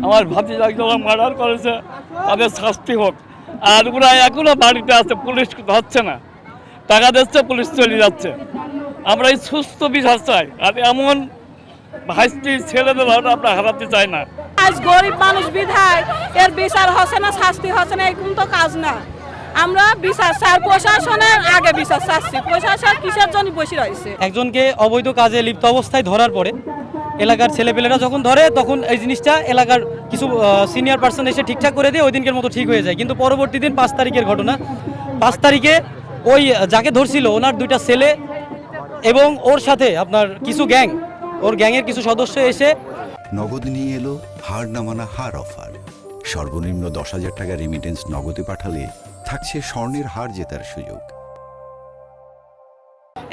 আমার ভাতিজাকে ওরা মার্ডার করেছে, তাদের শাস্তি হোক। আর ওরা এখনো বাড়িতে আছে, পুলিশ ধরছে না, টাকা দিচ্ছে, পুলিশ চলে যাচ্ছে। আমরা এই সুস্থ বিচার চাই, আর এমন ভাইস্তি ছেলেদের আমরা হারাতে চাই না। আজ গরিব মানুষ বিধায় এর বিচার হচ্ছে না, শাস্তি হচ্ছে না, এরকম তো কাজ না। আমরা বিচার চাই, প্রশাসনের আগে বিচার চাচ্ছি। প্রশাসন কিসের জন্য বসে রয়েছে? একজনকে অবৈধ কাজে লিপ্ত অবস্থায় ধরার পরে এলাকার ছেলেপেলেরা যখন ধরে, তখন এই জিনিসটা এলাকার কিছু সিনিয়র পার্সন এসে ঠিকঠাক করে দিয়ে ওই দিনকের মতো ঠিক হয়ে যায়। কিন্তু পরবর্তী দিন 5 তারিখের ঘটনা, 5 তারিখে ওই যাকে ধরছিল ওনার 2টা ছেলে এবং ওর সাথে আপনার কিছু গ্যাং, ওর গ্যাংয়ের কিছু সদস্য এসে নগদ নিয়ে এলো হার না মানা হার অফার। সর্বনিম্ন 10,000 টাকা রেমিটেন্স নগদে পাঠালে থাকছে স্বর্ণের হার জেতার সুযোগ।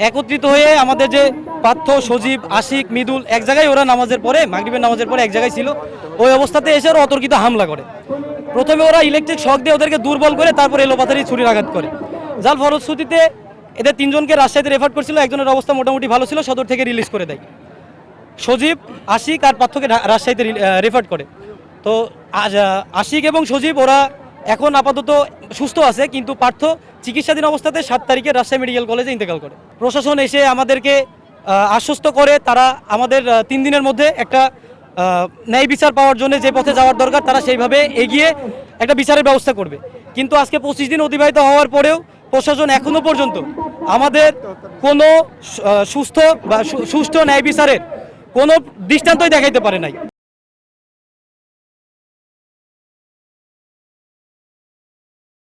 একত্রিত হয়ে আমাদের যে পার্থ, সজীব, আশিক, মৃদুল এক জায়গায়, ওরা নামাজের পরে, মাগরিবের নামাজের পরে এক জায়গায় ছিল। ওই অবস্থাতে এসে ওরা অতর্কিত হামলা করে। প্রথমে ওরা ইলেকট্রিক শক দিয়ে ওদেরকে দুর্বল করে, তারপর এলোপাতারি ছুরির আঘাত করে। যার ফলশ্রুতিতে এদের 3 জনকে রাজশাহীতে রেফার করছিল। একজনের অবস্থা মোটামুটি ভালো ছিল, সদর থেকে রিলিজ করে দেয়। সজীব, আশিক আর পার্থকে রাজশাহীতে রেফার করে। তো আশিক এবং সজীব ওরা এখন আপাতত সুস্থ আছে, কিন্তু পার্থ চিকিৎসাধীন অবস্থাতে 7 তারিখে রাজশাহী মেডিকেল কলেজে ইন্তেকাল করে। প্রশাসন এসে আমাদেরকে আশ্বস্ত করে তারা আমাদের 3 দিনের মধ্যে একটা ন্যায় বিচার পাওয়ার জন্য যে পথে যাওয়ার দরকার তারা সেইভাবে এগিয়ে একটা বিচারের ব্যবস্থা করবে। কিন্তু আজকে 25 দিন অতিবাহিত হওয়ার পরেও প্রশাসন এখনো পর্যন্ত আমাদের কোনো সুস্থ বা সুষ্ঠু ন্যায় বিচারের কোনো দৃষ্টান্তই দেখাইতে পারে নাই।